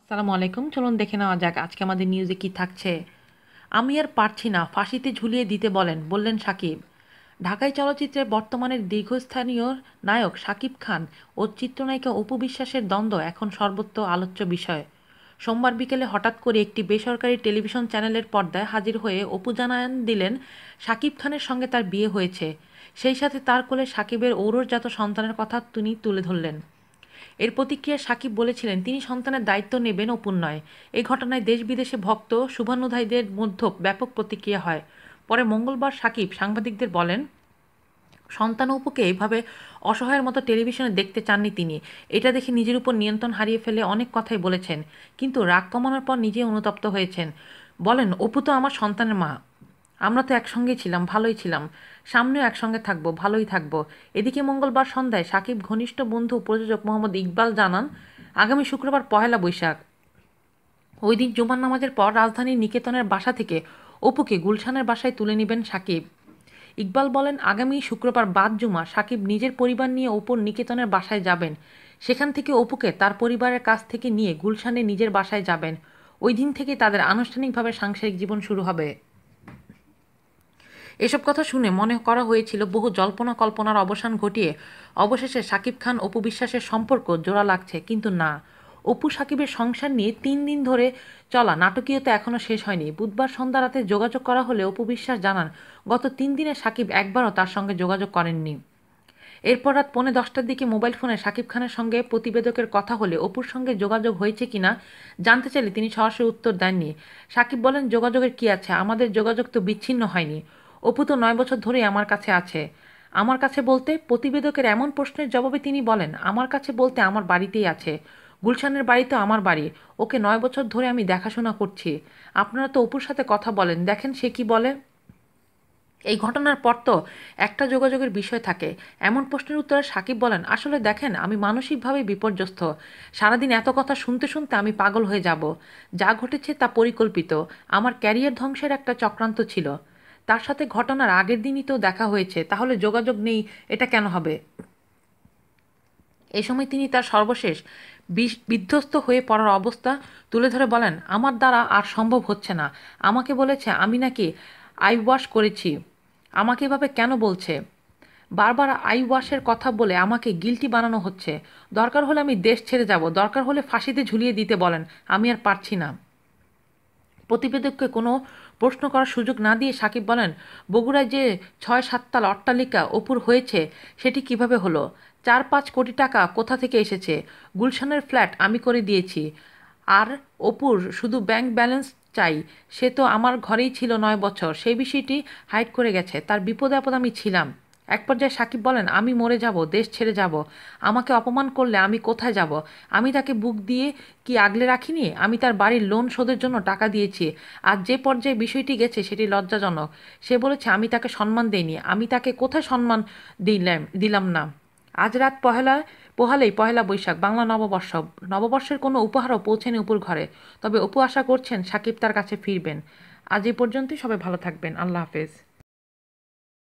আসসালামু আলাইকুম। চলুন দেখে নেওয়া যাক আজকে আমাদের নিউজে কি থাকছে। আমি আর পারছি না, ফাঁসিতে ঝুলিয়ে দিতে বললেন শাকিব। ঢাকাই চলচ্চিত্রের বর্তমানের দীর্ঘস্থানীয় নায়ক শাকিব খান ও চিত্রনায়িকা অপু বিশ্বাসের দ্বন্দ্ব এখন সর্বত্র আলোচ্য বিষয়। সোমবার বিকেলে হঠাৎ করে একটি বেসরকারি টেলিভিশন চ্যানেলের পর্দায় হাজির হয়ে অপু জানান দিলেন শাকিব খানের সঙ্গে তার বিয়ে হয়েছে। সেই সাথে তার কোলে শাকিবের ঔরসজাত সন্তানের কথা তিনি তুলে ধরলেন। এর প্রতিক্রিয়ায় শাকিব বলেছিলেন তিনি সন্তানের দায়িত্ব নেবেন অপুর নয়। এই ঘটনায় দেশ বিদেশে ভক্ত শুভানুধ্যায়ীদের মধ্যে ব্যাপক প্রতিক্রিয়া হয়। পরে মঙ্গলবার শাকিব সাংবাদিকদের বলেন, সন্তান অপুকে এভাবে অসহায়ের মতো টেলিভিশনে দেখতে চাননি তিনি। এটা দেখে নিজের উপর নিয়ন্ত্রণ হারিয়ে ফেলে অনেক কথাই বলেছেন, কিন্তু রাগ কমানোর পর নিজেই অনুতপ্ত হয়েছেন। বলেন, অপু তো আমার সন্তানের মা। আমরা তো একসঙ্গেই ছিলাম, ভালোই ছিলাম, সামনেও একসঙ্গে থাকবো, ভালোই থাকবো। এদিকে মঙ্গলবার সন্ধ্যায় শাকিব ঘনিষ্ঠ বন্ধু প্রযোজক মোহাম্মদ ইকবাল জানান, আগামী শুক্রবার পহেলা বৈশাখ, ওই দিন জুমার নামাজের পর রাজধানীর নিকেতনের বাসা থেকে অপুকে গুলশানের বাসায় তুলে নেবেন শাকিব। ইকবাল বলেন, আগামী শুক্রবার বাদ জুমা শাকিব নিজের পরিবার নিয়ে অপুর নিকেতনের বাসায় যাবেন। সেখান থেকে অপুকে তার পরিবারের কাছ থেকে নিয়ে গুলশানে নিজের বাসায় যাবেন। ওই দিন থেকে তাদের আনুষ্ঠানিকভাবে সাংসারিক জীবন শুরু হবে। এসব কথা শুনে মনে করা হয়েছিল বহু জল্পনা কল্পনার অবসান ঘটিয়ে অবশেষে শাকিব খান অপু বিশ্বাসের সম্পর্ক জোড়া লাগছে, কিন্তু না। অপু শাকিবের সংসার নিয়ে 3 দিন ধরে চলা নাটকীয়তা এখনও শেষ হয়নি। বুধবার সন্ধ্যা রাতে যোগাযোগ করা হলে অপু বিশ্বাস জানান, গত 3 দিনে শাকিব একবারও তার সঙ্গে যোগাযোগ করেননি। এরপর রাত 9:45টার দিকে মোবাইল ফোনে শাকিব খানের সঙ্গে প্রতিবেদকের কথা হলে অপুর সঙ্গে যোগাযোগ হয়েছে কিনা জানতে চাইলে তিনি সরাসরি উত্তর দেননি। শাকিব বলেন, যোগাযোগের কি আছে, আমাদের যোগাযোগ তো বিচ্ছিন্ন হয়নি। অপু তো 9 বছর ধরেই আমার কাছে আছে। আমার কাছে বলতে? প্রতিবেদকের এমন প্রশ্নের জবাবে তিনি বলেন, আমার কাছে বলতে আমার বাড়িতেই আছে। গুলশানের বাড়ি তো আমার বাড়ি। ওকে 9 বছর ধরে আমি দেখাশোনা করছি। আপনারা তো অপুর সাথে কথা বলেন, দেখেন সে কি বলে। এই ঘটনার পর তো একটা যোগাযোগের বিষয় থাকে। এমন প্রশ্নের উত্তরে শাকিব বলেন, আসলে দেখেন, আমি মানসিকভাবে বিপর্যস্ত। সারাদিন এত কথা শুনতে শুনতে আমি পাগল হয়ে যাব। যা ঘটেছে তা পরিকল্পিত। আমার ক্যারিয়ার ধ্বংসের একটা চক্রান্ত ছিল। তার সাথে ঘটনার আগের দিনই তো দেখা হয়েছে, তাহলে যোগাযোগ নেই এটা কেন হবে? এ সময় তিনি তার সর্বশেষ বিধ্বস্ত হয়ে পড়ার অবস্থা তুলে ধরে বলেন, আমার দ্বারা আর সম্ভব হচ্ছে না। আমাকে বলেছে আমি নাকি আই ওয়াশ করেছি। আমাকে এভাবে কেন বলছে? বারবার আই ওয়াশের কথা বলে আমাকে গিলটি বানানো হচ্ছে। দরকার হলে আমি দেশ ছেড়ে যাব, দরকার হলে ফাঁসিতে ঝুলিয়ে দিতে বলেন, আমি আর পারছি না। প্রতিবেদককে কোনো প্রশ্ন করার সুযোগ না দিয়ে শাকিব বলেন, বগুড়ায় যে 6-7 তাল অট্টালিকা অপুর হয়েছে সেটি কিভাবে হলো? 4-5 কোটি টাকা কোথা থেকে এসেছে? গুলশানের ফ্ল্যাট আমি করে দিয়েছি। আর অপুর শুধু ব্যাংক ব্যালেন্স চাই। সে তো আমার ঘরেই ছিল 9 বছর, সেই বিষয়টি হাইড করে গেছে। তার বিপদে আপদ আমি ছিলাম। এক পর্যায়ে সাকিব বলেন, আমি মরে যাব, দেশ ছেড়ে যাব। আমাকে অপমান করলে আমি কোথায় যাব? আমি তাকে বুক দিয়ে কি আগলে রাখিনি? আমি তার বাড়ির লোন শোধের জন্য টাকা দিয়েছি। আর যে পর্যায়ে বিষয়টি গেছে সেটি লজ্জাজনক। সে বলেছে আমি তাকে সম্মান দেইনি। আমি তাকে কোথায় সম্মান দিলাম না? আজ রাত পোহালেই পহেলা বৈশাখ, বাংলা নববর্ষ। নববর্ষের কোনো উপহারও পৌঁছেনি অপুর ঘরে। তবে অপু আশা করছেন সাকিব তার কাছে ফিরবেন। আজ এই পর্যন্তই, সবাই ভালো থাকবেন। আল্লাহ হাফেজ।